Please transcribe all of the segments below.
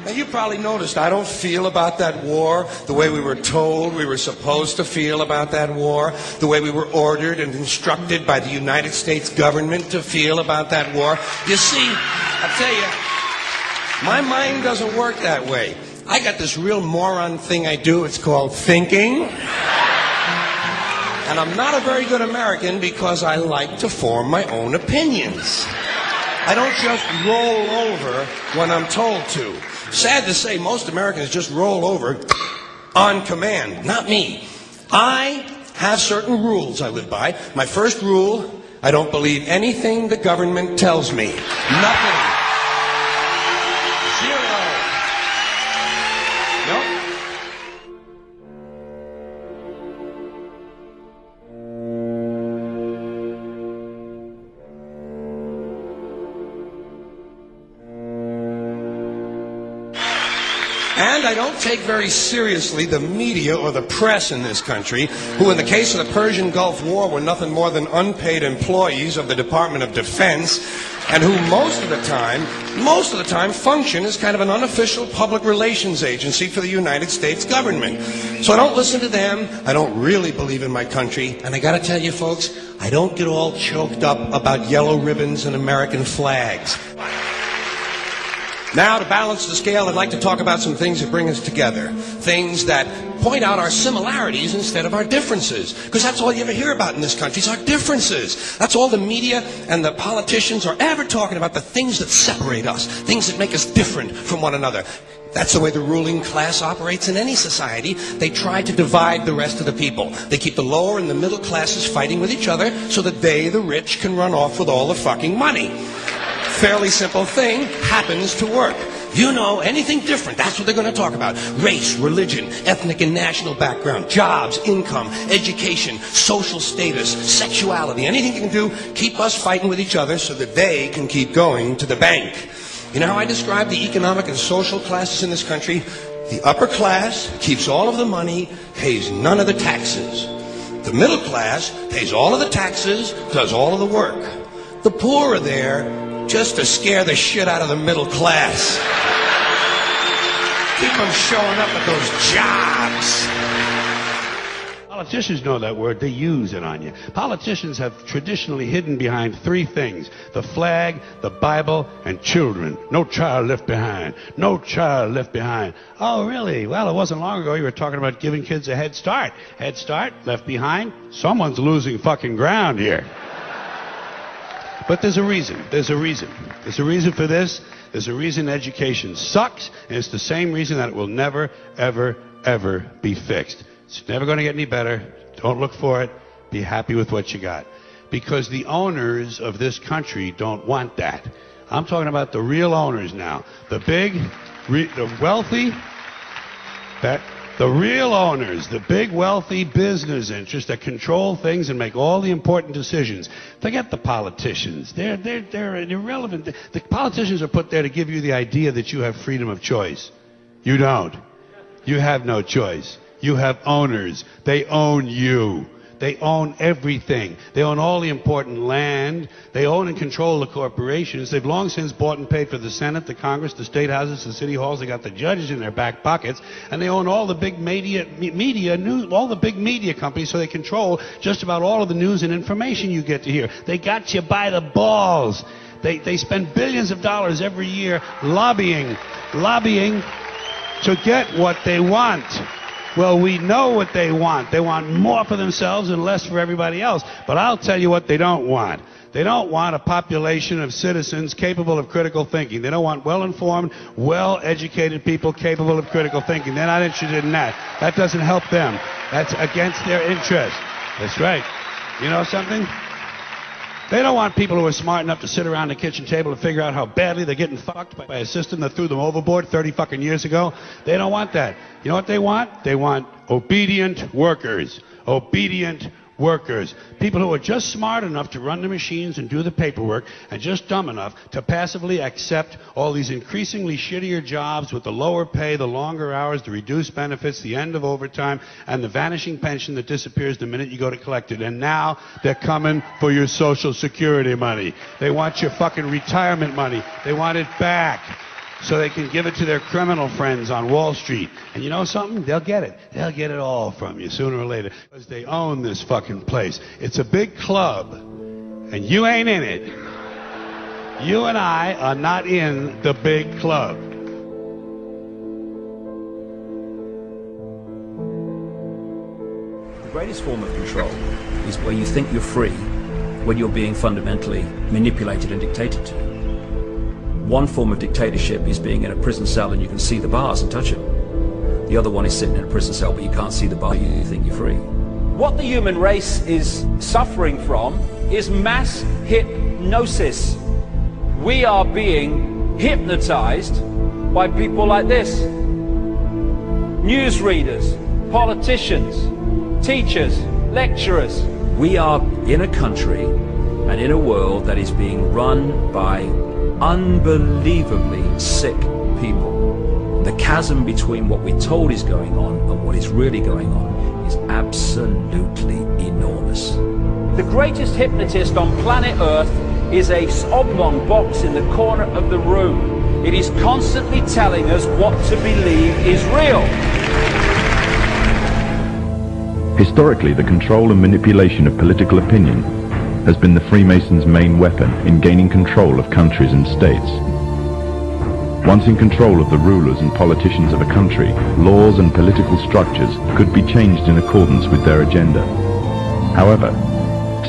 Now, you probably noticed I don't feel about that war the way we were told we were supposed to feel about that war, the way we were ordered and instructed by the United States government to feel about that war. You see, I'll tell you, my mind doesn't work that way. I got this real moron thing I do. It's called thinking. And I'm not a very good American because I like to form my own opinions. I don't just roll over when I'm told to. Sad to say, most Americans just roll over on command. Not me. I have certain rules I live by. My first rule, I don't believe anything the government tells me. Nothing. Zero. Nope. And I don't take very seriously the media or the press in this country, who in the case of the Persian Gulf War were nothing more than unpaid employees of the Department of Defense, and who most of the time function as kind of an unofficial public relations agency for the United States government. So I don't listen to them, I don't really believe in my country, and I gotta tell you folks, I don't get all choked up about yellow ribbons and American flags. Now, to balance the scale, I'd like to talk about some things that bring us together. Things that point out our similarities instead of our differences. Because that's all you ever hear about in this country is our differences. That's all the media and the politicians are ever talking about, the things that separate us, things that make us different from one another. That's the way the ruling class operates in any society. They try to divide the rest of the people. They keep the lower and the middle classes fighting with each other so that they, the rich, can run off with all the fucking money. Fairly simple thing, happens to work. You know, anything different, that's what they're going to talk about. Race, religion, ethnic and national background, jobs, income, education, social status, sexuality, anything you can do, keep us fighting with each other so that they can keep going to the bank. You know how I describe the economic and social classes in this country? The upper class keeps all of the money, pays none of the taxes. The middle class pays all of the taxes, does all of the work. The poor are there just to scare the shit out of the middle class. Keep them showing up at those jobs. Politicians know that word. They use it on you. Politicians have traditionally hidden behind three things: the flag, the Bible, and children. No child left behind. No child left behind. Oh, really? Well, it wasn't long ago you were talking about giving kids a head start. Head start, left behind. Someone's losing fucking ground here. But there's a reason. There's a reason. There's a reason for this. There's a reason education sucks, and it's the same reason that it will never, ever, ever be fixed. It's never going to get any better. Don't look for it. Be happy with what you got. Because the owners of this country don't want that. I'm talking about the real owners now. The big, the wealthy, the real owners, the big wealthy business interests that control things and make all the important decisions. Forget the politicians. They're irrelevant. The politicians are put there to give you the idea that you have freedom of choice. You don't. You have no choice. You have owners. They own you. They own everything. They own all the important land. They own and control the corporations. They've long since bought and paid for the Senate, the Congress, the state houses, the city halls. They got the judges in their back pockets, and they own all the big media news, all the big media companies. So they control just about all of the news and information you get to hear. They got you by the balls. They spend billions of dollars every year lobbying to get what they want. Well, we know what they want. They want more for themselves and less for everybody else. But I'll tell you what they don't want. They don't want a population of citizens capable of critical thinking. They don't want well-informed, well-educated people capable of critical thinking. They're not interested in that. That doesn't help them. That's against their interest. That's right. You know something? They don't want people who are smart enough to sit around the kitchen table and figure out how badly they're getting fucked by a system that threw them overboard 30 fucking years ago. They don't want that. You know what they want? They want obedient workers. Obedient workers, people who are just smart enough to run the machines and do the paperwork, and just dumb enough to passively accept all these increasingly shittier jobs with the lower pay, the longer hours, the reduced benefits, the end of overtime, and the vanishing pension that disappears the minute you go to collect it. And now they're coming for your Social Security money. They want your fucking retirement money. They want it back, so they can give it to their criminal friends on Wall Street. And you know something? They'll get it. They'll get it all from you sooner or later, because they own this fucking place. It's a big club, and you ain't in it. You and I are not in the big club. The greatest form of control is where you think you're free when you're being fundamentally manipulated and dictated to. One form of dictatorship is being in a prison cell and you can see the bars and touch them. The other one is sitting in a prison cell but you can't see the bar, you think you're free. What the human race is suffering from is mass hypnosis. We are being hypnotized by people like this. Newsreaders, politicians, teachers, lecturers. We are in a country and in a world that is being run by unbelievably sick people. The chasm between what we're told is going on and what is really going on is absolutely enormous. The greatest hypnotist on planet Earth is a oblong box in the corner of the room. It is constantly telling us what to believe is real. Historically, the control and manipulation of political opinion has been the Freemasons' main weapon in gaining control of countries and states. Once in control of the rulers and politicians of a country, laws and political structures could be changed in accordance with their agenda. However,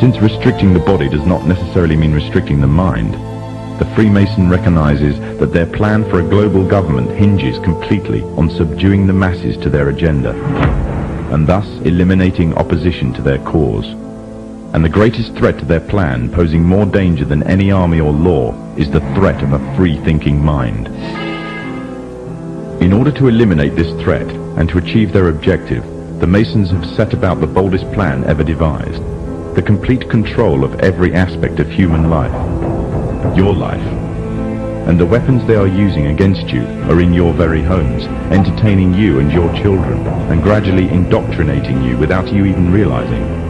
since restricting the body does not necessarily mean restricting the mind, the Freemason recognizes that their plan for a global government hinges completely on subduing the masses to their agenda, and thus eliminating opposition to their cause. And the greatest threat to their plan, posing more danger than any army or law, is the threat of a free-thinking mind. In order to eliminate this threat and to achieve their objective, the Masons have set about the boldest plan ever devised: the complete control of every aspect of human life, your life. And the weapons they are using against you are in your very homes, entertaining you and your children, and gradually indoctrinating you without you even realizing.